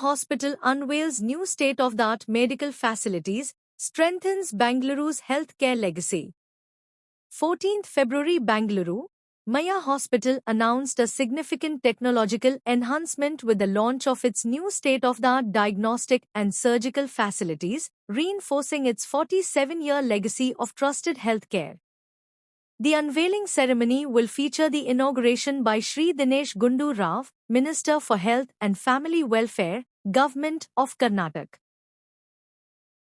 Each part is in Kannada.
Hospital unveils new state-of-the-art medical facilities, strengthens Bengaluru's healthcare legacy. 14th February Bengaluru, Maya Hospital announced a significant technological enhancement with the launch of its new state-of-the-art diagnostic and surgical facilities, reinforcing its 47-year legacy of trusted healthcare. The unveiling ceremony will feature the inauguration by Shri Dinesh Gundu Rao, Minister for Health and Family Welfare, Government of Karnataka.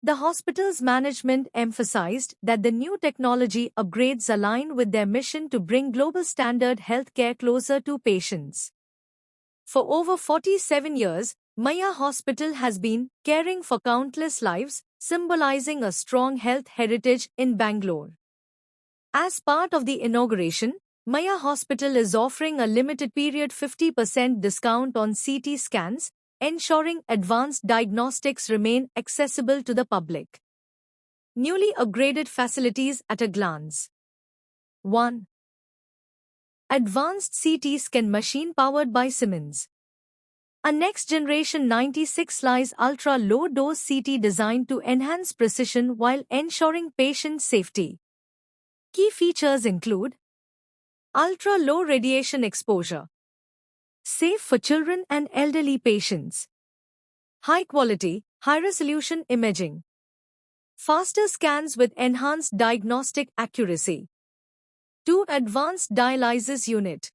The hospital's management emphasized that the new technology upgrades align with their mission to bring global standard healthcare closer to patients. For over 47 years, Maya Hospital has been caring for countless lives, symbolizing a strong health heritage in Bangalore. As part of the inauguration, Maya Hospital is offering a limited-period 50% discount on CT scans, ensuring advanced diagnostics remain accessible to the public. Newly upgraded facilities at a glance. 1. Advanced CT scan machine powered by Siemens. A next-generation 96-slice ultra-low-dose CT designed to enhance precision while ensuring patient safety. Key features include ultra-low radiation exposure, safe for children and elderly patients, high-quality, high-resolution imaging, faster scans with enhanced diagnostic accuracy. 2. Advanced dialysis unit,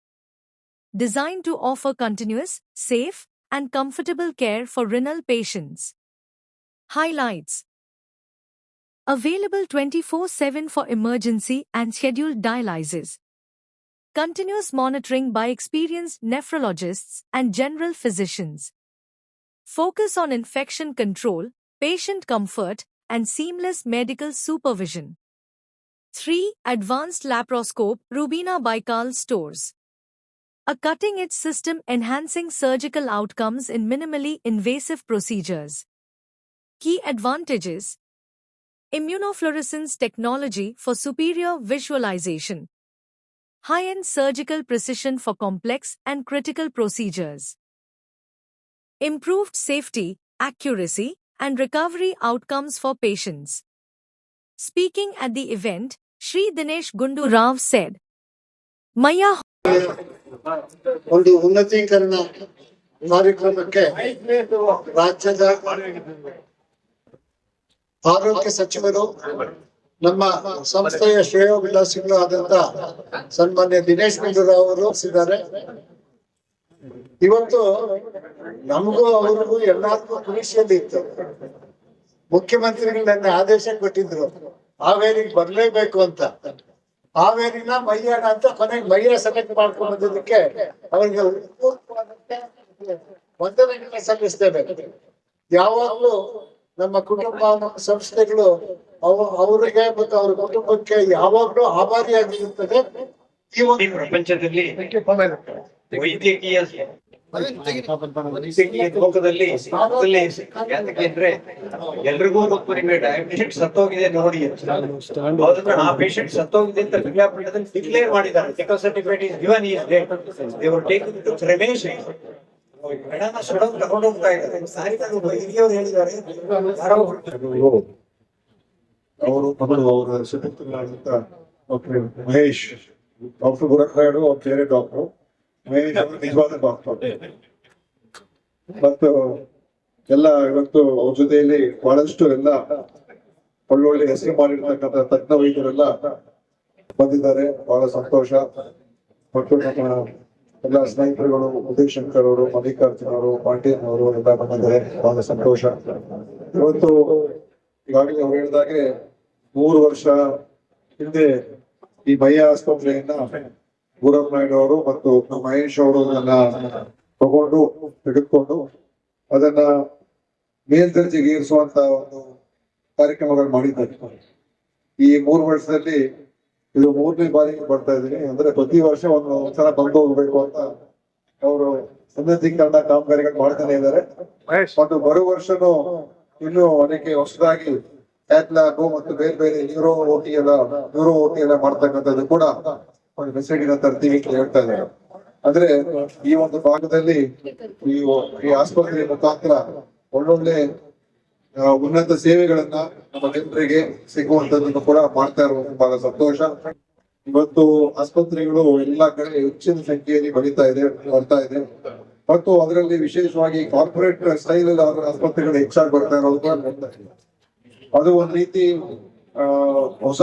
designed to offer continuous, safe, and comfortable care for renal patients. Highlights: available 24/7 for emergency and scheduled dialysis. Continuous monitoring by experienced nephrologists and general physicians. Focus on infection control, patient comfort, and seamless medical supervision. 3. Advanced laparoscope, Rubina Baikal stores. A cutting-edge system enhancing surgical outcomes in minimally invasive procedures. Key advantages: immunofluorescence technology for superior visualization. High-end surgical precision for complex and critical procedures. Improved safety, accuracy, and recovery outcomes for patients. Speaking at the event, Shri Dinesh Gundu Rao said, Maya ಒಂದು ಉನ್ನತೀಕರಣ ಕಾರ್ಯಕ್ರಮಕ್ಕೆ ರಾಜ್ಯದ ಆರೋಗ್ಯ ಸಚಿವರು ನಮ್ಮ ಸಂಸ್ಥೆಯ ಶ್ರೇಯೋಭಿಲಾಷಿಗಳು ಆದಂತ ಸನ್ಮಾನ್ಯ ದಿನೇಶ್ ಗುಂಡೂರಾವ್ ಅವರು ಇದ್ದಾರೆ. ಇವತ್ತು ನಮಗೂ ಅವರಿಗೂ ಎಲ್ಲರಿಗೂ ಖುಷಿಯಲ್ಲಿ ಇತ್ತು. ಮುಖ್ಯಮಂತ್ರಿಗಳು ನನ್ನ ಆದೇಶ ಕೊಟ್ಟಿದ್ರು ಹಾವೇರಿಗೆ ಬರ್ಲೇಬೇಕು ಅಂತ. ಹಾವೇರಿನ ಮೈಯಾಡ ಅಂತ ಕೊನೆಗೆ ಮೈಯ ಸೆಲೆಕ್ಟ್ ಮಾಡ್ಕೊಂಡು ಬಂದಿದ್ದಕ್ಕೆ ಅವರಿಗೆ ವಂದನೆಗಳನ್ನ ಸಲ್ಲಿಸ್ತೇವೆ. ಯಾವಾಗ್ಲೂ ನಮ್ಮ ಕುಟುಂಬ ನಮ್ಮ ಸಂಸ್ಥೆಗಳು ಅವರಿಗೆ ಮತ್ತು ಅವರ ಕುಟುಂಬಕ್ಕೆ ಯಾವಾಗ್ಲೂ ಆಭಾರಿಯಾಗಿರುತ್ತದೆ. ಈ ಒಂದು ಪ್ರಪಂಚದಲ್ಲಿ ವೈದ್ಯಕೀಯ ಲೋಕದಲ್ಲಿ ಯಾಕೆಂದ್ರೆ ಎಲ್ರಿಗೂ ಪೇಷಂಟ್ ಸತ್ತೋಗಿದೆ ನೋಡಿ, ಆ ಪೇಷಂಟ್ ಸತ್ತೋಗಿದೆ ಅಂತ ವಿಜ್ಞಾಪನದಲ್ಲಿ ಡಿಕ್ಲೇರ್ ಮಾಡಿದ್ದಾರೆ. Medical certificate is given, is date. They were taking to cremation. ಹೆಣನ ಸುಡೋದು ತಗೊಂಡು ಹೋಗ್ತಾ ಇದ್ದಾರೆ. ಹಿರಿಯವರು ಹೇಳಿದ್ದಾರೆ, ಅವರು ಮೊದಲು ಅವರ ಸುಪುತ್ರರಾದಂತ ಡಾಕ್ಟರ್ ಮಹೇಶ್, ಡಾಕ್ಟರ್ ಗುರಕ್ರಾಯಡು ಅವ್ರ ಬೇರೆ ಡಾಕ್ಟರ್, ಮಹೇಶ್ ಅವರು ನಿಜವಾದ ಡಾಕ್ಟರ್. ಮತ್ತು ಎಲ್ಲ ಇವತ್ತು ಅವ್ರ ಜೊತೆಯಲ್ಲಿ ಬಹಳಷ್ಟು ಎಲ್ಲ ಒಳ್ಳೊಳ್ಳೆ ಹೆಸರು ಮಾಡಿರ್ತಕ್ಕಂಥ ತಜ್ಞ ವೈದ್ಯರೆಲ್ಲ ಬಂದಿದ್ದಾರೆ. ಬಹಳ ಸಂತೋಷ. ಮತ್ತು ನಮ್ಮ ಎಲ್ಲ ಸ್ನೇಹಿತರುಗಳು, ಉದಯ್ ಶಂಕರ್ ಅವರು, ಮಲ್ಲಿಕಾರ್ಜುನ್ ಅವರು, ಪಾಂಡ್ಯನ್ ಅವರು ಎಲ್ಲ ಬಂದಿದ್ದಾರೆ. ಬಹಳ ಸಂತೋಷ. ಇವತ್ತು ಈಗಾಗಲೇ ಅವ್ರು ಹೇಳಿದಾಗೆ 3 ವರ್ಷ ಹಿಂದೆ ಈ ಮಯ್ಯ ಆಸ್ಪತ್ರೆಯನ್ನ ಗುರವ್ ನಾಯ್ಡು ಅವರು ಮತ್ತು ಮಹೇಶ್ ಅವರು ಅದನ್ನ ತೆಗೆದುಕೊಂಡು ಅದನ್ನ ಮೇಲ್ದರ್ಜೆಗೆ ಏರಿಸುವಂತ ಒಂದು ಕಾರ್ಯಕ್ರಮಗಳು ಮಾಡಿದ್ದಾರೆ. ಈ 3 ವರ್ಷದಲ್ಲಿ ಇದು 3ನೇ ಬಾರಿಗೆ ಬರ್ತಾ ಇದ್ದೀನಿ. ಅಂದ್ರೆ ಪ್ರತಿ ವರ್ಷ ಒಂದ್ಸಲ ಬಂದು ಹೋಗ್ಬೇಕು ಅಂತ ಅವರು ಉನ್ನತೀಕರಣ ಕಾಮಗಾರಿಗಳು ಮಾಡ್ತಾನೆ ಇದ್ದಾರೆ. ಮತ್ತು ಬರೋ ವರ್ಷನೂ ಇನ್ನು ಅನೇಕ ಹೊಸದಾಗಿ ಕ್ಯಾಟ್ಲಾಬ್ ಮತ್ತು ಬೇರೆ ಬೇರೆ ನ್ಯೂರೋ ಓಟಿ ಎಲ್ಲ ಮಾಡ್ತಕ್ಕಂಥದ್ದು ಕೂಡ ಒಂದು ಮೆಸೇಜಿನ ತರ್ತೀವಿ ಅಂತ ಹೇಳ್ತಾ ಇದ್ದಾರೆ. ಅಂದ್ರೆ ಈ ಒಂದು ಭಾಗದಲ್ಲಿ ಈ ಆಸ್ಪತ್ರೆ ಮುಖಾಂತರ ಒಳ್ಳೊಳ್ಳೆ ಉನ್ನತ ಸೇವೆಗಳನ್ನ ನಮ್ಮ ಜನರಿಗೆ ಸಿಗುವಂತದನ್ನು ಕೂಡ ಮಾಡ್ತಾ ಇರುವುದು ಬಹಳ ಸಂತೋಷ. ಇವತ್ತು ಆಸ್ಪತ್ರೆಗಳು ಎಲ್ಲಾ ಕಡೆ ಹೆಚ್ಚಿನ ಸಂಖ್ಯೆಯಲ್ಲಿ ಬರ್ತಾ ಇದೆ ಮತ್ತು ಅದರಲ್ಲಿ ವಿಶೇಷವಾಗಿ ಕಾರ್ಪೊರೇಟ್ ಸ್ಟೈಲ್ ಆಸ್ಪತ್ರೆಗಳು ಹೆಚ್ಚಾಗಿ ಬರ್ತಾ ಇರೋದು ಕೂಡ ನೋಡ್ತಾ ಇದೆ. ಅದು ಒಂದ್ ರೀತಿ ಹೊಸ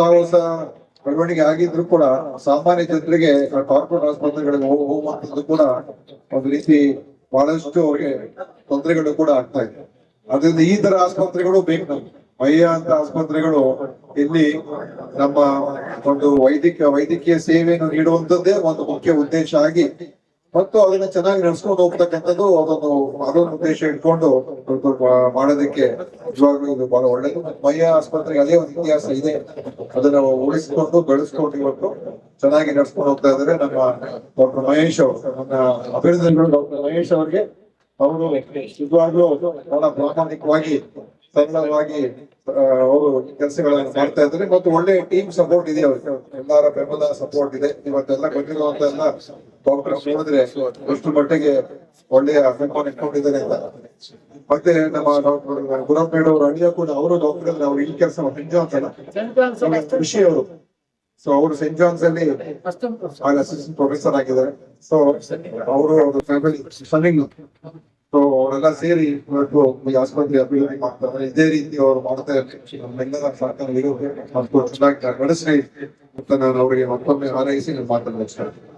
ಬೆಳವಣಿಗೆ ಆಗಿದ್ರು ಕೂಡ ಸಾಮಾನ್ಯ ಜನರಿಗೆ ಕಾರ್ಪೊರೇಟ್ ಆಸ್ಪತ್ರೆಗಳಿಗೆ ಹೋಗುವಂತದ್ದು ಕೂಡ ಒಂದು ರೀತಿ ಬಹಳಷ್ಟು ಅವ್ರಿಗೆ ತೊಂದರೆಗಳು ಕೂಡ ಆಗ್ತಾ ಇದೆ. ಅದರಿಂದ ಈ ತರ ಆಸ್ಪತ್ರೆಗಳು ಬೇಕು ನಮ್ಗೆ. ಮಯ್ಯ ಅಂತ ಆಸ್ಪತ್ರೆಗಳು ಇಲ್ಲಿ ನಮ್ಮ ಒಂದು ವೈದ್ಯಕೀಯ ಸೇವೆಯನ್ನು ನೀಡುವಂತದ್ದೇ ಒಂದು ಮುಖ್ಯ ಉದ್ದೇಶ ಆಗಿ ಮತ್ತು ಅದನ್ನ ಚೆನ್ನಾಗಿ ನಡ್ಸ್ಕೊಂಡು ಹೋಗ್ತಕ್ಕಂಥದ್ದು ಅದೊಂದು ಉದ್ದೇಶ ಇಟ್ಕೊಂಡು ಮಾಡೋದಕ್ಕೆ ನಿಜವಾಗ್ಲೂ ಇದು ಬಹಳ ಒಳ್ಳೇದು. ಮಯ್ಯ ಆಸ್ಪತ್ರೆಗೆ ಅದೇ ಒಂದು ಇತಿಹಾಸ ಇದೆ, ಅದನ್ನ ಉಳಿಸ್ಕೊಂಡು ಬೆಳೆಸ್ಕೊಂಡು ಇವತ್ತು ಚೆನ್ನಾಗಿ ನಡ್ಸ್ಕೊಂಡು ಹೋಗ್ತಾ ಇದ್ದಾರೆ ನಮ್ಮ ಡಾಕ್ಟರ್ ಮಹೇಶ್ ಅವರು. ನನ್ನ ಅಭಿನಂದನೆಗಳು ಡಾಕ್ಟರ್ ಮಹೇಶ್ ಅವರಿಗೆ. ಅವರು ನಿಜವಾಗ್ಲೂ ಬಹಳ ಪ್ರಾಮಾಣಿಕವಾಗಿ ಸರಳವಾಗಿ ಅವರು ಕೆಲಸಗಳನ್ನು ಮಾಡ್ತಾ ಇದ್ದಾರೆ ಮತ್ತು ಒಳ್ಳೆ ಟೀಮ್ ಸಪೋರ್ಟ್ ಇದೆ ಅವ್ರಿಗೆ, ಎಲ್ಲರ ಬೆಂಬಲ ಸಪೋರ್ಟ್ ಇದೆ. ಇವತ್ತೆಲ್ಲ ಬಂದಿರುವಂತ ಎಲ್ಲ ಡಾಕ್ಟರ್ಸ್ ನೋಡಿದ್ರೆ ಎಷ್ಟು ಮಟ್ಟಿಗೆ ಒಳ್ಳೆಯ ಬೆಂಬಲ ಇಟ್ಕೊಂಡಿದ್ದಾರೆ ಅಂತ. ಮತ್ತೆ ನಮ್ಮ ಡಾಕ್ಟರ್ ಗುರಪ್ಪೇಡ್ ಅವರು ಅಳಿಯ ಕೂಡ ಅವರು ಡಾಕ್ಟರ್ ಅವ್ರು ಈ ಕೆಲಸ ಸೆಂಟ್ ಜಾನ್ಸ್ ಅಲ್ಲ ಕೃಷಿ ಅವರು. ಸೊ ಅವರು ಸೆಂಟ್ ಜಾನ್ಸ್ ಅಲ್ಲಿ ಅಸಿಸ್ಟೆಂಟ್ ಪ್ರೊಫೆಸರ್ ಆಗಿದ್ದಾರೆ. ಸೊ ಅವರು ಅವ್ರ ಫ್ಯಾಮಿಲಿ ಸೊ ಅವರೆಲ್ಲ ಸೇರಿ ಇವತ್ತು ಈ ಆಸ್ಪತ್ರೆ ಅಭಿವೃದ್ಧಿ ಮಾಡ್ತಾರೆ. ಇದೇ ರೀತಿ ಅವರು ಮಾಡ್ತಾ ಇರ್ತಾರೆ. ನಮ್ಮೆಲ್ಲರ ಸರ್ಕಾರ ಮತ್ತು ಚೆನ್ನಾಗಿ ನಡೆಸಿ ಅಂತ ನಾನು ಅವರಿಗೆ ಮತ್ತೊಮ್ಮೆ ಹಾರೈಸಿ ನಾನು ಮಾತನಾಡ್ತಾ ಇದ್ದೀನಿ.